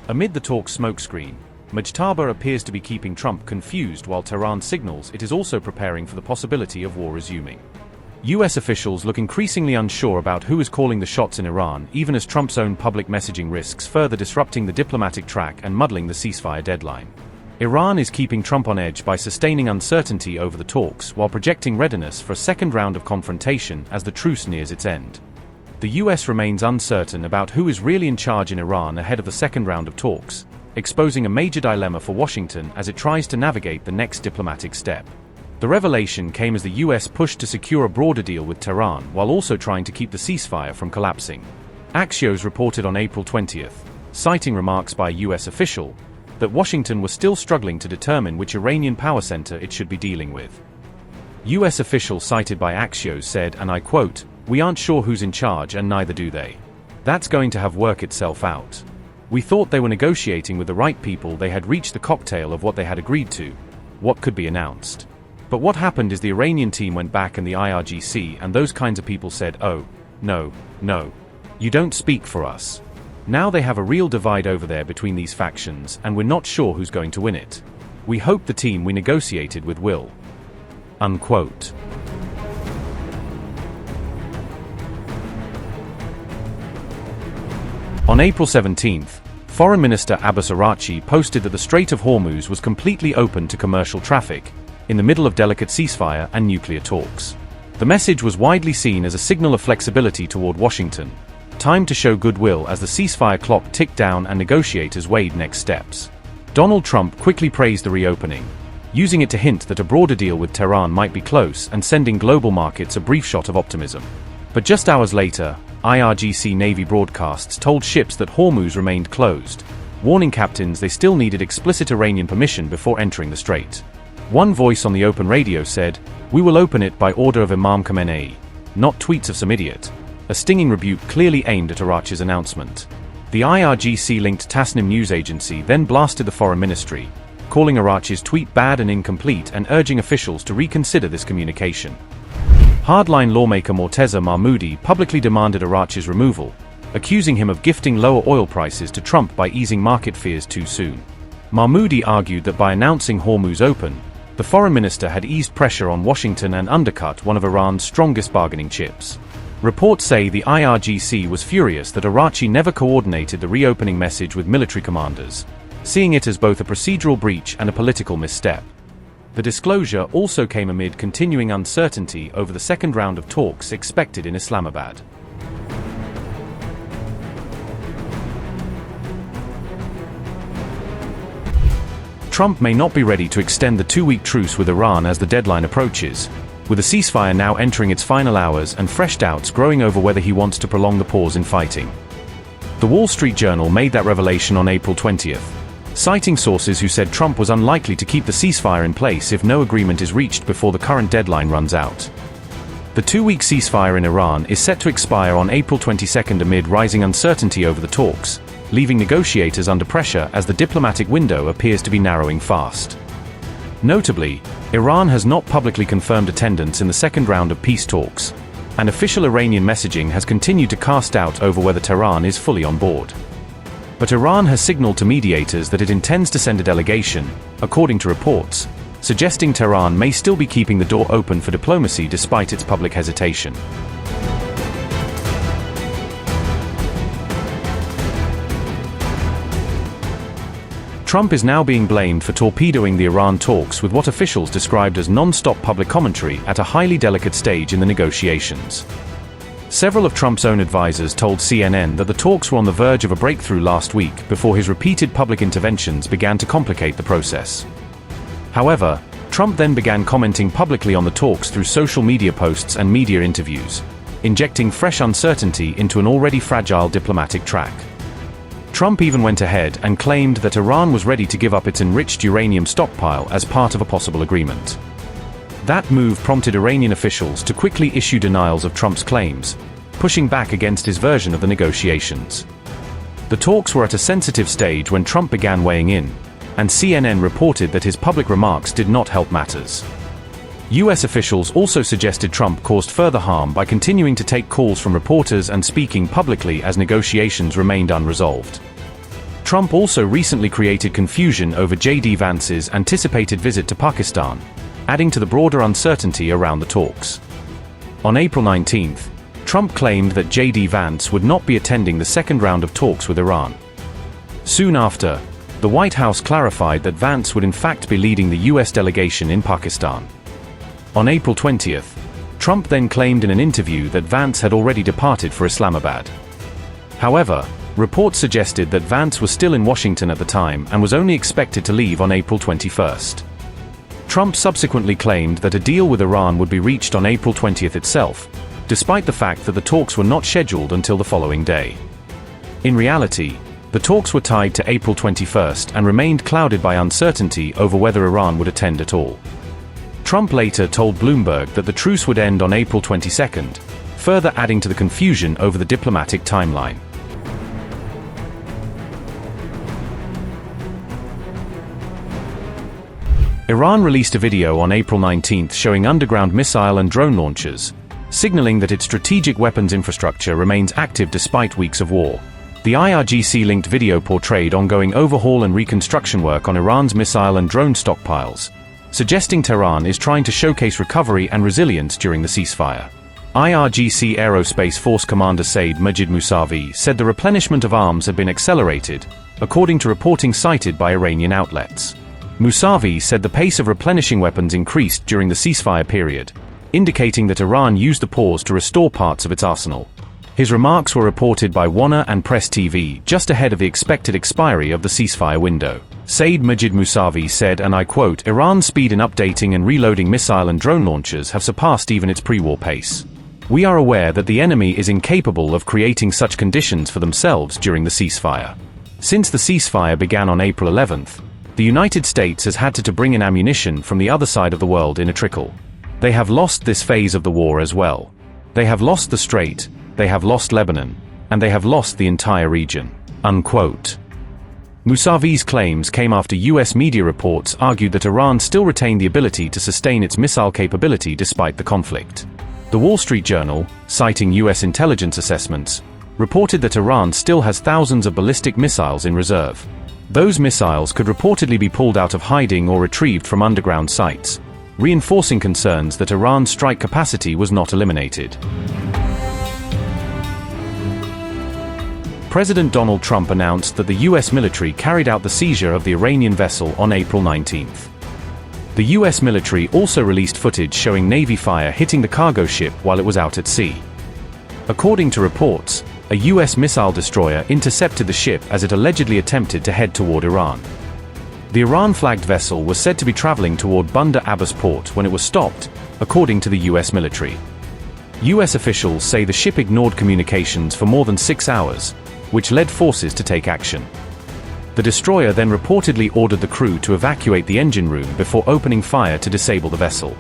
Amid the talks' smokescreen, Mojtaba appears to be keeping Trump confused while Tehran signals it is also preparing for the possibility of war resuming. US officials look increasingly unsure about who is calling the shots in Iran, even as Trump's own public messaging risks further disrupting the diplomatic track and muddling the ceasefire deadline. Iran is keeping Trump on edge by sustaining uncertainty over the talks while projecting readiness for a second round of confrontation as the truce nears its end. The US remains uncertain about who is really in charge in Iran ahead of the second round of talks, exposing a major dilemma for Washington as it tries to navigate the next diplomatic step. The revelation came as the US pushed to secure a broader deal with Tehran while also trying to keep the ceasefire from collapsing. Axios reported on April 20th, citing remarks by a US official, that Washington was still struggling to determine which Iranian power center it should be dealing with. US officials cited by Axios said, and I quote, "We aren't sure who's in charge and neither do they. That's going to have work itself out. We thought they were negotiating with the right people, they had reached the cocktail of what they had agreed to, what could be announced. But what happened is the Iranian team went back and the IRGC and those kinds of people said, oh, no, you don't speak for us. Now they have a real divide over there between these factions and we're not sure who's going to win it. We hope the team we negotiated with will." Unquote. On April 17th, Foreign Minister Abbas Araghchi posted that the Strait of Hormuz was completely open to commercial traffic, in the middle of delicate ceasefire and nuclear talks. The message was widely seen as a signal of flexibility toward Washington, time to show goodwill as the ceasefire clock ticked down and negotiators weighed next steps. Donald Trump quickly praised the reopening, using it to hint that a broader deal with Tehran might be close and sending global markets a brief shot of optimism. But just hours later, IRGC Navy broadcasts told ships that Hormuz remained closed, warning captains they still needed explicit Iranian permission before entering the strait. One voice on the open radio said, "We will open it by order of Imam Khamenei, not tweets of some idiot," a stinging rebuke clearly aimed at Araghchi's announcement. The IRGC-linked Tasnim news agency then blasted the foreign ministry, calling Araghchi's tweet bad and incomplete and urging officials to reconsider this communication. Hardline lawmaker Morteza Mahmoudi publicly demanded Araghchi's removal, accusing him of gifting lower oil prices to Trump by easing market fears too soon. Mahmoudi argued that by announcing Hormuz open, the foreign minister had eased pressure on Washington and undercut one of Iran's strongest bargaining chips. Reports say the IRGC was furious that Araghchi never coordinated the reopening message with military commanders, seeing it as both a procedural breach and a political misstep. The disclosure also came amid continuing uncertainty over the second round of talks expected in Islamabad. Trump may not be ready to extend the two-week truce with Iran as the deadline approaches, with the ceasefire now entering its final hours and fresh doubts growing over whether he wants to prolong the pause in fighting. The Wall Street Journal made that revelation on April 20th, citing sources who said Trump was unlikely to keep the ceasefire in place if no agreement is reached before the current deadline runs out. The two-week ceasefire in Iran is set to expire on April 22nd amid rising uncertainty over the talks, leaving negotiators under pressure as the diplomatic window appears to be narrowing fast. Notably, Iran has not publicly confirmed attendance in the second round of peace talks, and official Iranian messaging has continued to cast doubt over whether Tehran is fully on board. But Iran has signaled to mediators that it intends to send a delegation, according to reports, suggesting Tehran may still be keeping the door open for diplomacy despite its public hesitation. Trump is now being blamed for torpedoing the Iran talks with what officials described as non-stop public commentary at a highly delicate stage in the negotiations. Several of Trump's own advisors told CNN that the talks were on the verge of a breakthrough last week before his repeated public interventions began to complicate the process. However, Trump then began commenting publicly on the talks through social media posts and media interviews, injecting fresh uncertainty into an already fragile diplomatic track. Trump even went ahead and claimed that Iran was ready to give up its enriched uranium stockpile as part of a possible agreement. That move prompted Iranian officials to quickly issue denials of Trump's claims, pushing back against his version of the negotiations. The talks were at a sensitive stage when Trump began weighing in, and CNN reported that his public remarks did not help matters. US officials also suggested Trump caused further harm by continuing to take calls from reporters and speaking publicly as negotiations remained unresolved. Trump also recently created confusion over J.D. Vance's anticipated visit to Pakistan, adding to the broader uncertainty around the talks. On April 19, Trump claimed that J.D. Vance would not be attending the second round of talks with Iran. Soon after, the White House clarified that Vance would in fact be leading the U.S. delegation in Pakistan. On April 20, Trump then claimed in an interview that Vance had already departed for Islamabad. However, reports suggested that Vance was still in Washington at the time and was only expected to leave on April 21. Trump subsequently claimed that a deal with Iran would be reached on April 20 itself, despite the fact that the talks were not scheduled until the following day. In reality, the talks were tied to April 21 and remained clouded by uncertainty over whether Iran would attend at all. Trump later told Bloomberg that the truce would end on April 22, further adding to the confusion over the diplomatic timeline. Iran released a video on April 19 showing underground missile and drone launchers, signaling that its strategic weapons infrastructure remains active despite weeks of war. The IRGC-linked video portrayed ongoing overhaul and reconstruction work on Iran's missile and drone stockpiles, suggesting Tehran is trying to showcase recovery and resilience during the ceasefire. IRGC Aerospace Force Commander Saeed Majid Mousavi said the replenishment of arms had been accelerated, according to reporting cited by Iranian outlets. Mousavi said the pace of replenishing weapons increased during the ceasefire period, indicating that Iran used the pause to restore parts of its arsenal. His remarks were reported by WANA and Press TV just ahead of the expected expiry of the ceasefire window. Saeed Majid Mousavi said, and I quote, "Iran's speed in updating and reloading missile and drone launchers have surpassed even its pre-war pace. We are aware that the enemy is incapable of creating such conditions for themselves during the ceasefire. Since the ceasefire began on April 11, the United States has had to bring in ammunition from the other side of the world in a trickle. They have lost this phase of the war as well. They have lost the Strait, they have lost Lebanon, and they have lost the entire region." Unquote. Mousavi's claims came after US media reports argued that Iran still retained the ability to sustain its missile capability despite the conflict. The Wall Street Journal, citing US intelligence assessments, reported that Iran still has thousands of ballistic missiles in reserve. Those missiles could reportedly be pulled out of hiding or retrieved from underground sites, reinforcing concerns that Iran's strike capacity was not eliminated. President Donald Trump announced that the US military carried out the seizure of the Iranian vessel on April 19. The US military also released footage showing Navy fire hitting the cargo ship while it was out at sea. According to reports, a US missile destroyer intercepted the ship as it allegedly attempted to head toward Iran. The Iran-flagged vessel was said to be traveling toward Bandar Abbas port when it was stopped, according to the US military. US officials say the ship ignored communications for more than 6 hours, which led forces to take action. The destroyer then reportedly ordered the crew to evacuate the engine room before opening fire to disable the vessel.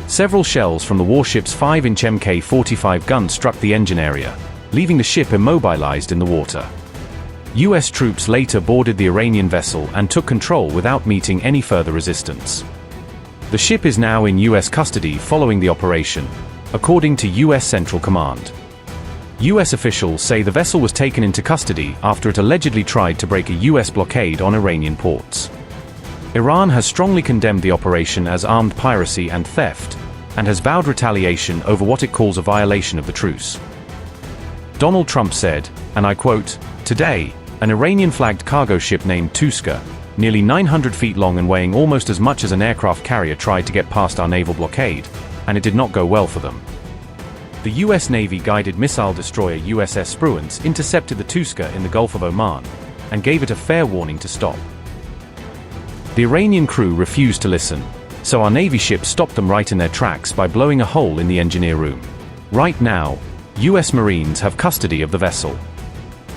Several shells from the warship's 5-inch Mk-45 gun struck the engine area, leaving the ship immobilized in the water. US troops later boarded the Iranian vessel and took control without meeting any further resistance. The ship is now in US custody following the operation, according to US Central Command. US officials say the vessel was taken into custody after it allegedly tried to break a US blockade on Iranian ports. Iran has strongly condemned the operation as armed piracy and theft, and has vowed retaliation over what it calls a violation of the truce. Donald Trump said, and I quote, "Today, an Iranian-flagged cargo ship named Tuska, nearly 900 feet long and weighing almost as much as an aircraft carrier, tried to get past our naval blockade, and it did not go well for them. The US Navy guided missile destroyer USS Spruance intercepted the Tuska in the Gulf of Oman, and gave it a fair warning to stop. The Iranian crew refused to listen, so our Navy ship stopped them right in their tracks by blowing a hole in the engineer room. Right now, US Marines have custody of the vessel.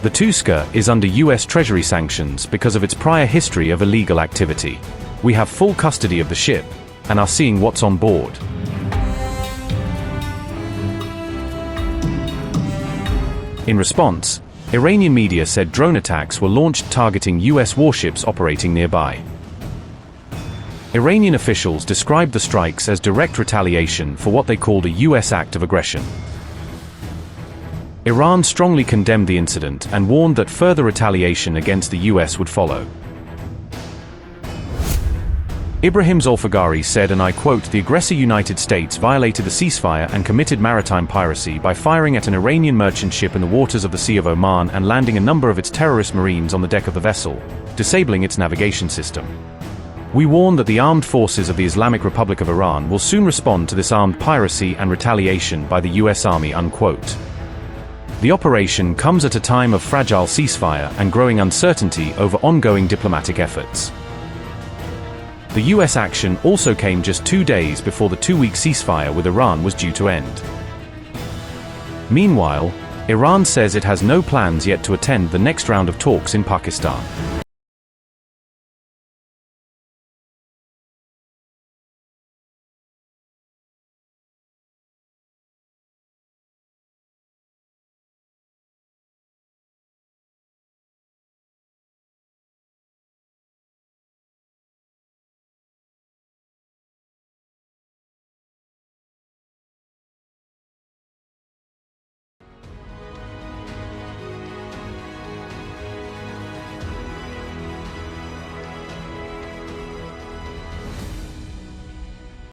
The Tuska is under US Treasury sanctions because of its prior history of illegal activity. We have full custody of the ship, and are seeing what's on board." In response, Iranian media said drone attacks were launched targeting US warships operating nearby. Iranian officials described the strikes as direct retaliation for what they called a US act of aggression. Iran strongly condemned the incident and warned that further retaliation against the US would follow. Ibrahim Zolfagari said, and I quote, "The aggressor United States violated the ceasefire and committed maritime piracy by firing at an Iranian merchant ship in the waters of the Sea of Oman and landing a number of its terrorist marines on the deck of the vessel, disabling its navigation system. We warn that the armed forces of the Islamic Republic of Iran will soon respond to this armed piracy and retaliation by the US Army," unquote. The operation comes at a time of fragile ceasefire and growing uncertainty over ongoing diplomatic efforts. The US action also came just 2 days before the 2-week ceasefire with Iran was due to end. Meanwhile, Iran says it has no plans yet to attend the next round of talks in Pakistan.